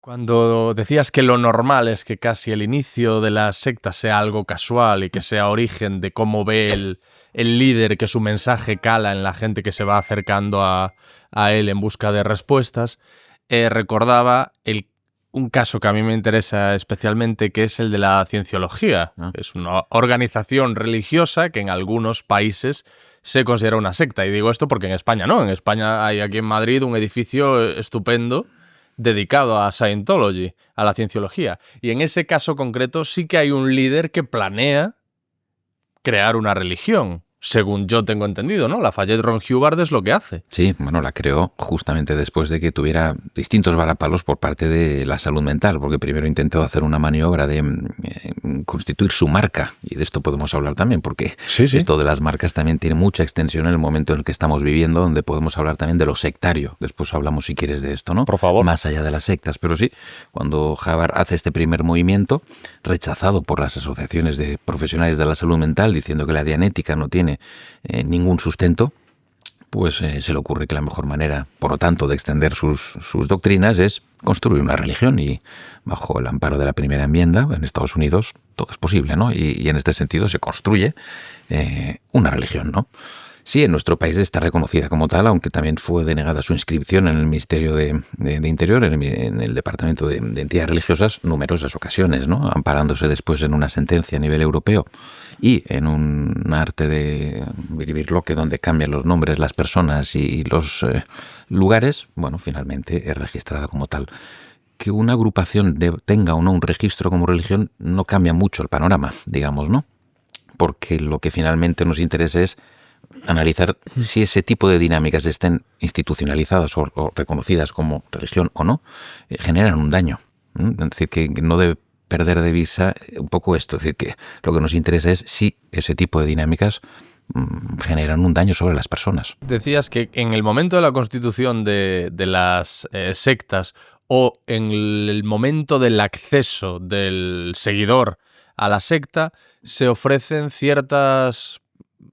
Cuando decías que lo normal es que casi el inicio de la secta sea algo casual y que sea origen de cómo ve el líder que su mensaje cala en la gente que se va acercando a él en busca de respuestas, recordaba un caso que a mí me interesa especialmente, que es el de la cienciología. Es una organización religiosa que en algunos países se considera una secta. Y digo esto porque en España no. En España hay aquí en Madrid un edificio estupendo dedicado a Scientology, a la cienciología. Y en ese caso concreto sí que hay un líder que planea crear una religión, según yo tengo entendido, ¿no? Lafayette Ron Hubbard es lo que hace. Sí, bueno, la creó justamente después de que tuviera distintos varapalos por parte de la salud mental, porque primero intentó hacer una maniobra de constituir su marca, y de esto podemos hablar también, porque esto de las marcas también tiene mucha extensión en el momento en el que estamos viviendo, donde podemos hablar también de lo sectario. Después hablamos, si quieres, de esto, ¿no? Por favor. Más allá de las sectas, pero sí, cuando Hubbard hace este primer movimiento, rechazado por las asociaciones de profesionales de la salud mental, diciendo que la dianética no tiene ningún sustento, pues se le ocurre que la mejor manera, por lo tanto, de extender sus doctrinas es construir una religión, y bajo el amparo de la primera enmienda en Estados Unidos todo es posible, ¿no? Y en este sentido se construye una religión, ¿no? Sí, en nuestro país está reconocida como tal, aunque también fue denegada su inscripción en el Ministerio de Interior, en el Departamento de Entidades Religiosas, numerosas ocasiones, ¿no? Amparándose después en una sentencia a nivel europeo y en un arte de biribirloque donde cambian los nombres, las personas y los lugares. Bueno, finalmente es registrada como tal. Que una agrupación tenga o no un registro como religión no cambia mucho el panorama, digamos, ¿no? Porque lo que finalmente nos interesa es analizar si ese tipo de dinámicas estén institucionalizadas o reconocidas como religión o no, generan un daño. Es decir, que no debe perder de vista un poco esto. Es decir, que lo que nos interesa es si ese tipo de dinámicas generan un daño sobre las personas. Decías que en el momento de la constitución de las sectas, o en el momento del acceso del seguidor a la secta, se ofrecen ciertas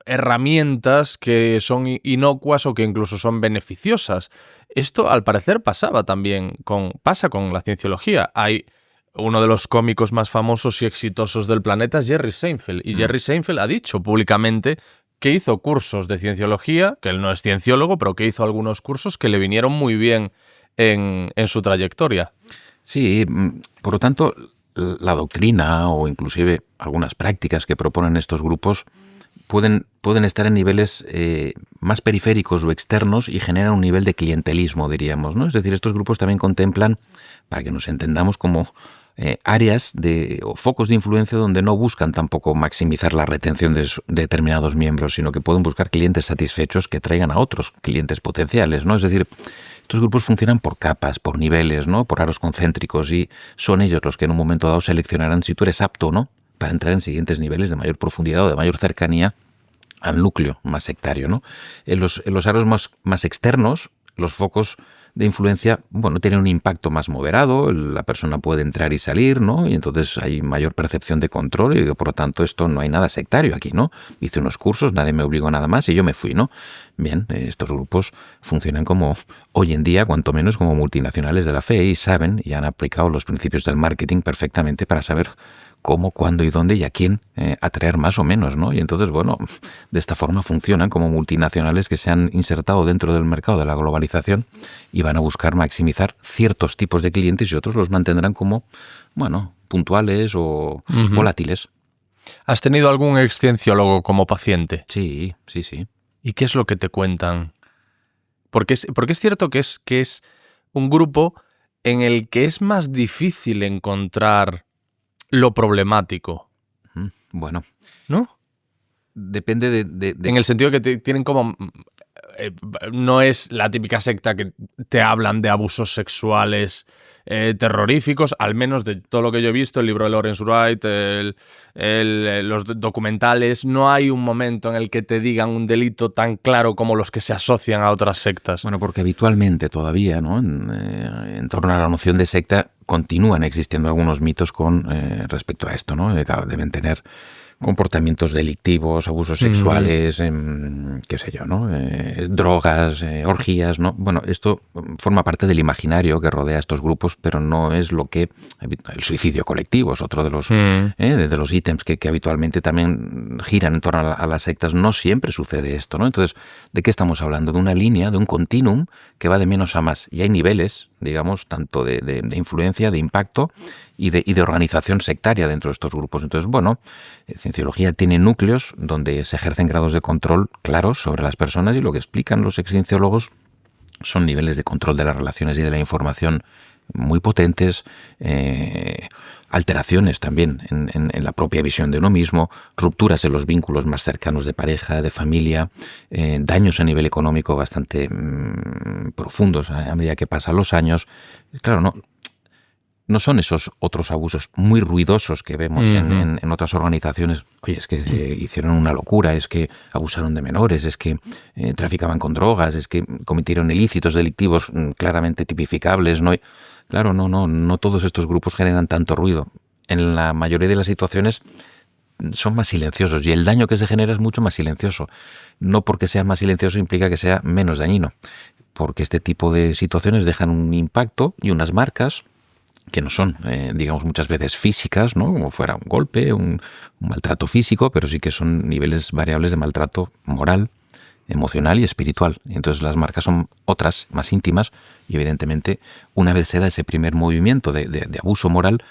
herramientas que son inocuas o que incluso son beneficiosas. Esto, al parecer, pasa con la cienciología. Hay uno de los cómicos más famosos y exitosos del planeta, es Jerry Seinfeld. Y Jerry Seinfeld ha dicho públicamente que hizo cursos de cienciología, que él no es cienciólogo, pero que hizo algunos cursos que le vinieron muy bien en su trayectoria. Sí, por lo tanto, la doctrina o inclusive algunas prácticas que proponen estos grupos pueden estar en niveles más periféricos o externos y generan un nivel de clientelismo, diríamos, ¿no? Es decir, estos grupos también contemplan, para que nos entendamos, como áreas o focos de influencia donde no buscan tampoco maximizar la retención de determinados miembros, sino que pueden buscar clientes satisfechos que traigan a otros clientes potenciales, ¿no? Es decir, estos grupos funcionan por capas, por niveles, ¿no? Por aros concéntricos, y son ellos los que en un momento dado seleccionarán si tú eres apto o no para entrar en siguientes niveles de mayor profundidad o de mayor cercanía al núcleo más sectario, ¿no? En los aros más externos, los focos de influencia, bueno, tienen un impacto más moderado, la persona puede entrar y salir, ¿no? Y entonces hay mayor percepción de control, y por lo tanto esto no hay nada sectario aquí, ¿no? Hice unos cursos, nadie me obligó a nada más y yo me fui, ¿no? Bien, estos grupos funcionan como, hoy en día, cuanto menos como multinacionales de la fe, y saben y han aplicado los principios del marketing perfectamente para saber cómo, cuándo y dónde y a quién atraer más o menos, ¿no? Y entonces, bueno, de esta forma funcionan como multinacionales que se han insertado dentro del mercado de la globalización y van a buscar maximizar ciertos tipos de clientes, y otros los mantendrán como, bueno, puntuales o volátiles. ¿Has tenido algún excienciólogo como paciente? Sí. ¿Y qué es lo que te cuentan? Porque es cierto que es un grupo en el que es más difícil encontrar lo problemático. Bueno, ¿no? Depende de... En el sentido que tienen como... no es la típica secta que te hablan de abusos sexuales terroríficos, al menos de todo lo que yo he visto, el libro de Lawrence Wright, los documentales. No hay un momento en el que te digan un delito tan claro como los que se asocian a otras sectas. Bueno, porque habitualmente todavía, ¿no? En torno a la noción de secta continúan existiendo algunos mitos con respecto a esto, ¿no? Deben tener comportamientos delictivos, abusos sexuales, qué sé yo, ¿no? Drogas, orgías, ¿no? Bueno, esto forma parte del imaginario que rodea a estos grupos, pero no es lo que... El suicidio colectivo es otro de los ítems que habitualmente también giran en torno a las sectas. No siempre sucede esto, ¿no? Entonces, ¿de qué estamos hablando? De una línea, de un continuum que va de menos a más. Y hay niveles, digamos, tanto de influencia, de impacto y de organización sectaria dentro de estos grupos. Entonces, bueno, Cienciología tiene núcleos donde se ejercen grados de control claros sobre las personas, y lo que explican los excienciólogos son niveles de control de las relaciones y de la información muy potentes, alteraciones también en la propia visión de uno mismo, rupturas en los vínculos más cercanos de pareja, de familia, daños a nivel económico bastante profundos a medida que pasan los años. Claro, no son esos otros abusos muy ruidosos que vemos en otras organizaciones. Oye, es que hicieron una locura, es que abusaron de menores, es que traficaban con drogas, es que cometieron ilícitos delictivos claramente tipificables. Claro, no todos estos grupos generan tanto ruido. En la mayoría de las situaciones son más silenciosos, y el daño que se genera es mucho más silencioso. No porque sea más silencioso implica que sea menos dañino, porque este tipo de situaciones dejan un impacto y unas marcas que no son, digamos, muchas veces físicas, ¿no? Como fuera un golpe, un maltrato físico, pero sí que son niveles variables de maltrato moral, emocional y espiritual. Y entonces las marcas son otras, más íntimas, y evidentemente una vez se da ese primer movimiento de abuso moral,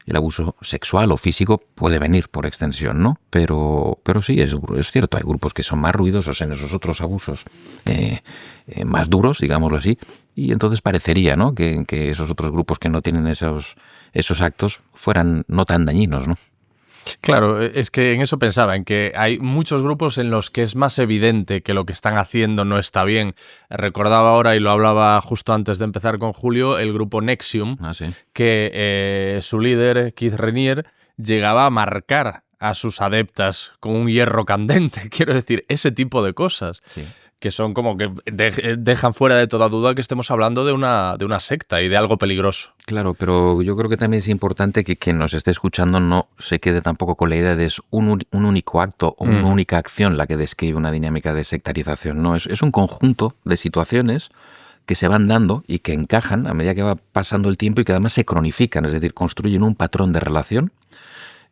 el abuso sexual o físico puede venir por extensión, ¿no? Pero sí, es cierto, hay grupos que son más ruidosos en esos otros abusos más duros, digámoslo así, y entonces parecería, ¿no?, que esos otros grupos que no tienen esos actos fueran no tan dañinos, ¿no? Claro, es que en eso pensaba, en que hay muchos grupos en los que es más evidente que lo que están haciendo no está bien. Recordaba ahora, y lo hablaba justo antes de empezar con Julio, el grupo NXIVM, ¿Sí? que su líder, Keith Raniere, llegaba a marcar a sus adeptas con un hierro candente. Quiero decir, ese tipo de cosas. Sí. Que son como que dejan fuera de toda duda que estemos hablando de una secta y de algo peligroso. Claro, pero yo creo que también es importante que quien nos esté escuchando no se quede tampoco con la idea de es un único acto o una única acción la que describe una dinámica de sectarización. No, es un conjunto de situaciones que se van dando y que encajan a medida que va pasando el tiempo y que además se cronifican, es decir, construyen un patrón de relación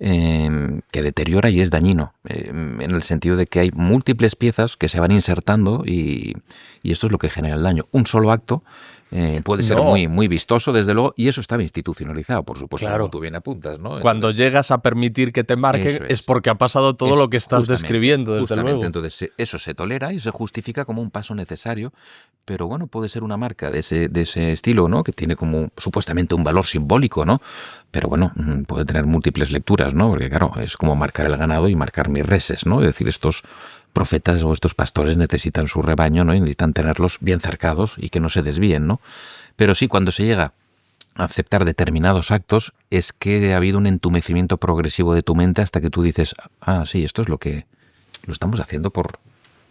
que deteriora y es dañino, en el sentido de que hay múltiples piezas que se van insertando y esto es lo que genera el daño. Un solo acto puede ser muy, muy vistoso, desde luego, y eso estaba institucionalizado, por supuesto, claro, como tú bien apuntas, ¿no? Cuando llegas a permitir que te marquen es porque ha pasado todo lo que estás describiendo, desde luego. Entonces eso se tolera y se justifica como un paso necesario, pero bueno, puede ser una marca de ese estilo, ¿no?, que tiene como supuestamente un valor simbólico, ¿no? Pero bueno, puede tener múltiples lecturas, ¿no? Porque claro, es como marcar el ganado y marcar mis reses, ¿no? Es decir, estos profetas o estos pastores necesitan su rebaño, ¿no? Y necesitan tenerlos bien cercados y que no se desvíen, ¿no? Pero sí, cuando se llega a aceptar determinados actos, es que ha habido un entumecimiento progresivo de tu mente hasta que tú dices, sí, esto es lo que lo estamos haciendo por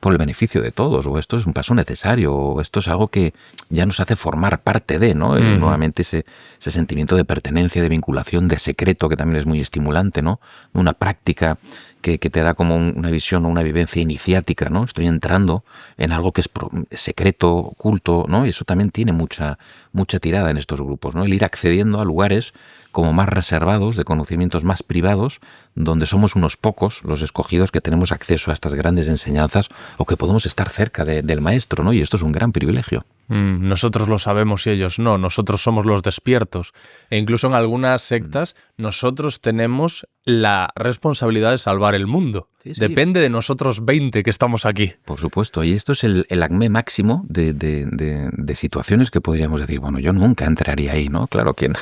el beneficio de todos, o esto es un paso necesario, o esto es algo que ya nos hace formar parte de, ¿no? Nuevamente ese sentimiento de pertenencia, de vinculación, de secreto, que también es muy estimulante, ¿no? Una práctica que te da como una visión o una vivencia iniciática, ¿no? Estoy entrando en algo que es secreto, oculto, ¿no? Y eso también tiene mucha tirada en estos grupos, ¿no? El ir accediendo a lugares como más reservados, de conocimientos más privados, donde somos unos pocos los escogidos que tenemos acceso a estas grandes enseñanzas o que podemos estar cerca del maestro, ¿no? Y esto es un gran privilegio. Nosotros lo sabemos y ellos no, nosotros somos los despiertos. E incluso en algunas sectas nosotros tenemos la responsabilidad de salvar el mundo. Sí. Depende de nosotros 20 que estamos aquí. Por supuesto, y esto es el acme máximo de situaciones que podríamos decir, bueno, yo nunca entraría ahí, ¿no? Claro, quien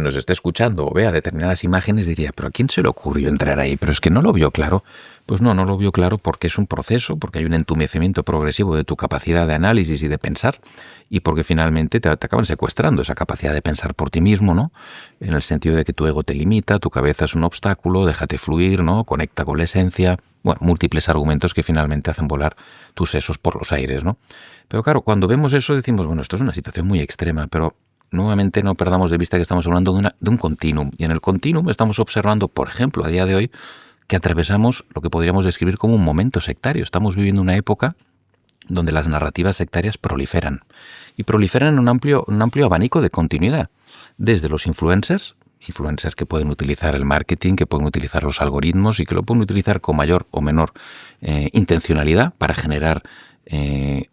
nos esté escuchando o vea determinadas imágenes diría, pero ¿a quién se le ocurrió entrar ahí? Pero es que no lo vio claro. Pues no lo vio claro porque es un proceso, porque hay un entumecimiento progresivo de tu capacidad de análisis y de pensar, y porque finalmente te acaban secuestrando esa capacidad de pensar por ti mismo, ¿no? En el sentido de que tu ego te limita, tu cabeza es un obstáculo, déjate fluir, ¿no? Conecta con la esencia. Bueno, múltiples argumentos que finalmente hacen volar tus sesos por los aires, ¿no? Pero claro, cuando vemos eso decimos, bueno, esto es una situación muy extrema, pero nuevamente no perdamos de vista que estamos hablando de un continuum, y en el continuum estamos observando, por ejemplo, a día de hoy, que atravesamos lo que podríamos describir como un momento sectario. Estamos viviendo una época donde las narrativas sectarias proliferan. Y proliferan en un amplio abanico de continuidad. Desde los influencers que pueden utilizar el marketing, que pueden utilizar los algoritmos y que lo pueden utilizar con mayor o menor intencionalidad para generar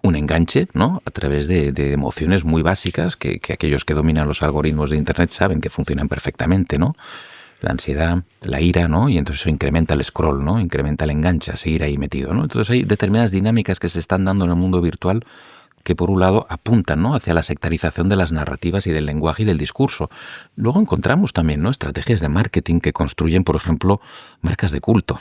un enganche, ¿no? A través de emociones muy básicas que aquellos que dominan los algoritmos de Internet saben que funcionan perfectamente, ¿no? La ansiedad, la ira, ¿no? Y entonces eso incrementa el scroll, ¿no? Incrementa el enganche a seguir ahí metido, ¿no? Entonces hay determinadas dinámicas que se están dando en el mundo virtual que por un lado apuntan, ¿no?, hacia la sectarización de las narrativas y del lenguaje y del discurso. Luego encontramos también, ¿no?, estrategias de marketing que construyen, por ejemplo, marcas de culto,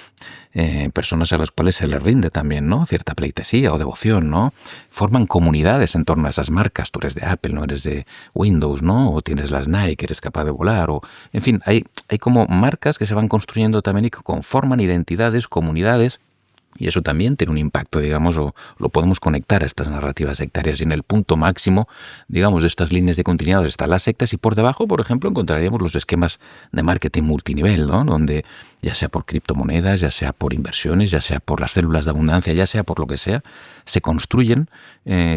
personas a las cuales se les rinde también, ¿no?, cierta pleitesía o devoción, ¿no? Forman comunidades en torno a esas marcas. Tú eres de Apple, no eres de Windows, ¿no? O tienes las Nike, eres capaz de volar, o en fin, hay como marcas que se van construyendo también y que conforman identidades, comunidades. Y eso también tiene un impacto, digamos, o lo podemos conectar a estas narrativas sectarias. Y en el punto máximo, digamos, de estas líneas de continuidad están las sectas y por debajo, por ejemplo, encontraríamos los esquemas de marketing multinivel, ¿no? Donde ya sea por criptomonedas, ya sea por inversiones, ya sea por las células de abundancia, ya sea por lo que sea, se construyen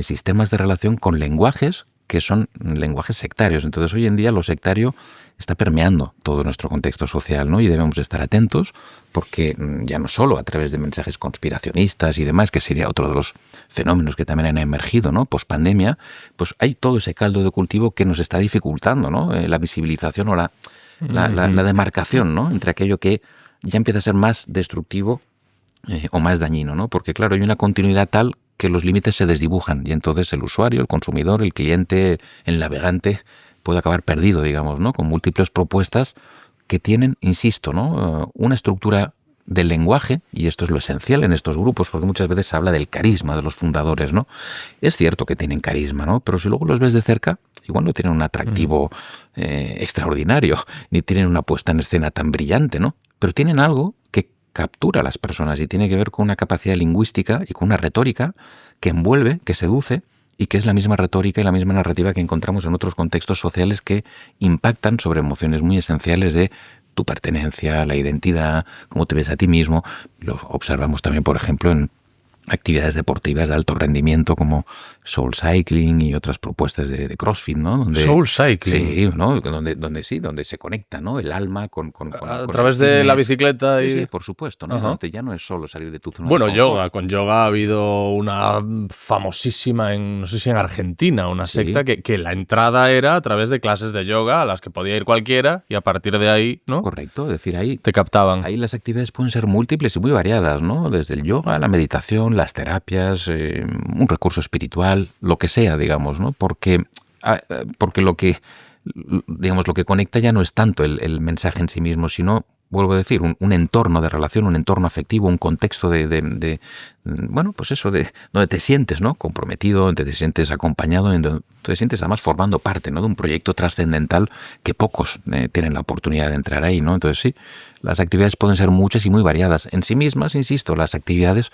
sistemas de relación con lenguajes que son lenguajes sectarios. Entonces, hoy en día lo sectario está permeando todo nuestro contexto social, ¿no? Y debemos estar atentos porque ya no solo a través de mensajes conspiracionistas y demás, que sería otro de los fenómenos que también han emergido, ¿no?, pospandemia, pues hay todo ese caldo de cultivo que nos está dificultando, ¿no?, la visibilización o la demarcación, ¿no?, entre aquello que ya empieza a ser más destructivo o más dañino, ¿no? Porque claro, hay una continuidad tal que los límites se desdibujan y entonces el usuario, el consumidor, el cliente, el navegante puede acabar perdido, digamos, ¿no?, con múltiples propuestas que tienen, insisto, ¿no?, una estructura del lenguaje, y esto es lo esencial en estos grupos, porque muchas veces se habla del carisma de los fundadores, ¿no? Es cierto que tienen carisma, ¿no?, pero si luego los ves de cerca, igual no tienen un atractivo extraordinario, ni tienen una puesta en escena tan brillante, ¿no? Pero tienen algo que captura a las personas y tiene que ver con una capacidad lingüística y con una retórica que envuelve, que seduce, y que es la misma retórica y la misma narrativa que encontramos en otros contextos sociales que impactan sobre emociones muy esenciales de tu pertenencia, la identidad, cómo te ves a ti mismo. Lo observamos también, por ejemplo, en actividades deportivas de alto rendimiento como Soul Cycling y otras propuestas de CrossFit, ¿no? Donde, Soul Cycling. Sí, ¿no? Donde se conecta, ¿no?, el alma con a través de la bicicleta y... Sí, por supuesto, ¿no? Donde ya no es solo salir de tu zona Bueno, de confort. yoga. Con yoga ha habido una famosísima, no sé si en Argentina, una secta que la entrada era a través de clases de yoga a las que podía ir cualquiera y a partir de ahí, ¿no? Correcto, es decir, ahí te captaban. Ahí las actividades pueden ser múltiples y muy variadas, ¿no? Desde el yoga, la meditación, las terapias, un recurso espiritual, lo que sea, digamos, ¿no? Porque lo que, digamos, lo que conecta ya no es tanto el mensaje en sí mismo, sino, vuelvo a decir, un entorno de relación, un entorno afectivo, un contexto bueno, pues eso, donde te sientes, ¿no?, comprometido, donde te sientes acompañado, donde te sientes además formando parte, ¿no?, de un proyecto trascendental que pocos tienen la oportunidad de entrar ahí, ¿no? Entonces sí, las actividades pueden ser muchas y muy variadas. En sí mismas, insisto, las actividades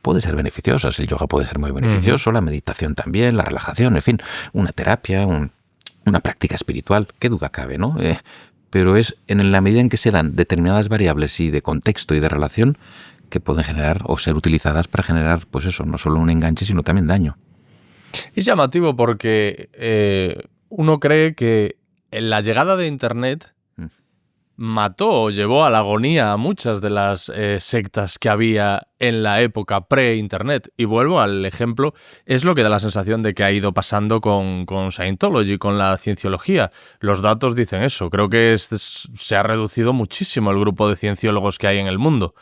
pueden ser beneficiosas. El yoga puede ser muy beneficioso, la meditación también, la relajación, en fin, una terapia, una práctica espiritual, qué duda cabe, ¿no? Pero es en la medida en que se dan determinadas variables y de contexto y de relación que pueden generar o ser utilizadas para generar, pues eso, no solo un enganche, sino también daño. Es llamativo porque uno cree que en la llegada de Internet mató o llevó a la agonía a muchas de las sectas que había en la época pre-Internet. Y vuelvo al ejemplo, es lo que da la sensación de que ha ido pasando con Scientology, con la cienciología. Los datos dicen eso. Creo que se ha reducido muchísimo el grupo de cienciólogos que hay en el mundo.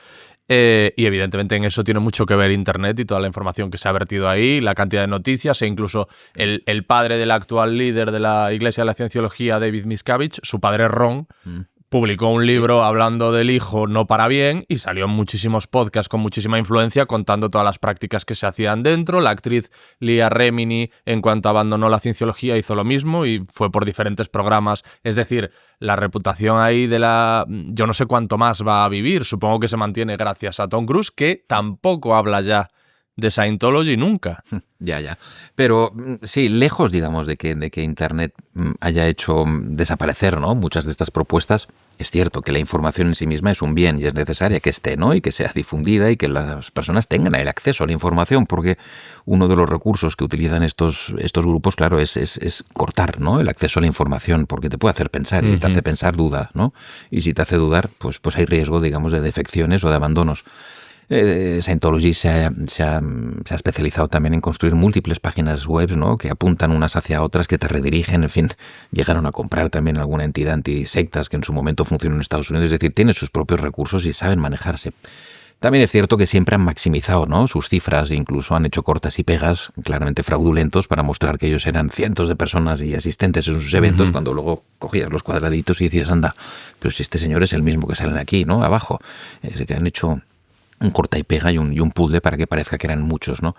Y evidentemente en eso tiene mucho que ver Internet y toda la información que se ha vertido ahí, la cantidad de noticias, e incluso el padre del actual líder de la Iglesia de la Cienciología, David Miscavige, su padre Ron, publicó un libro hablando del hijo no para bien y salió en muchísimos podcasts con muchísima influencia contando todas las prácticas que se hacían dentro. La actriz Leah Remini, en cuanto abandonó la cienciología, hizo lo mismo y fue por diferentes programas. Es decir, la reputación ahí yo no sé cuánto más va a vivir. Supongo que se mantiene gracias a Tom Cruise, que tampoco habla ya de Scientology nunca. Ya. Pero sí, lejos, digamos, de que Internet haya hecho desaparecer, ¿no?, muchas de estas propuestas, es cierto que la información en sí misma es un bien y es necesaria que esté, ¿no?, y que sea difundida y que las personas tengan el acceso a la información, porque uno de los recursos que utilizan estos grupos, claro, es cortar, ¿no?, el acceso a la información, porque te puede hacer pensar y te hace pensar, duda, ¿no? Y si te hace dudar, pues hay riesgo, digamos, de defecciones o de abandonos. Scientology se ha especializado también en construir múltiples páginas web, ¿no?, que apuntan unas hacia otras, que te redirigen, en fin, llegaron a comprar también alguna entidad antisectas que en su momento funcionó en Estados Unidos, es decir, tienen sus propios recursos y saben manejarse. También es cierto que siempre han maximizado, ¿no?, sus cifras e incluso han hecho cortas y pegas claramente fraudulentos para mostrar que ellos eran cientos de personas y asistentes en sus eventos, cuando luego cogías los cuadraditos y decías, anda, pero si este señor es el mismo que salen aquí, ¿no?, abajo. Es que han hecho un corta y pega y un puzzle para que parezca que eran muchos, ¿no?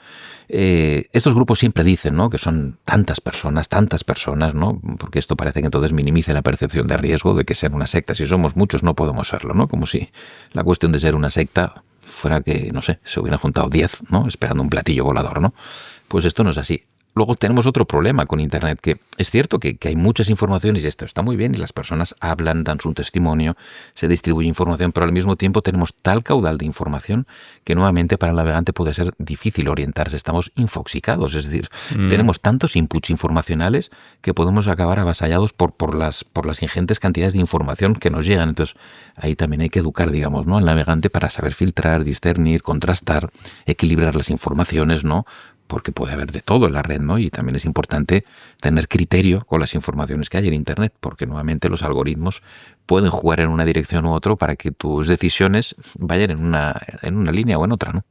Estos grupos siempre dicen, ¿no?, que son tantas personas, ¿no?, porque esto parece que entonces minimiza la percepción de riesgo de que sean una secta. Si somos muchos no podemos serlo, ¿no? Como si la cuestión de ser una secta fuera que, no sé, se hubieran juntado 10, ¿no?, esperando un platillo volador, ¿no? Pues esto no es así. Luego tenemos otro problema con Internet, que es cierto que hay muchas informaciones y esto está muy bien y las personas hablan, dan su testimonio, se distribuye información, pero al mismo tiempo tenemos tal caudal de información que nuevamente para el navegante puede ser difícil orientarse. Estamos infoxicados, es decir, tenemos tantos inputs informacionales que podemos acabar avasallados por las ingentes cantidades de información que nos llegan. Entonces ahí también hay que educar, digamos, ¿no?, al navegante para saber filtrar, discernir, contrastar, equilibrar las informaciones, ¿no?, porque puede haber de todo en la red, ¿no? Y también es importante tener criterio con las informaciones que hay en Internet, porque nuevamente los algoritmos pueden jugar en una dirección u otra para que tus decisiones vayan en una línea o en otra, ¿no?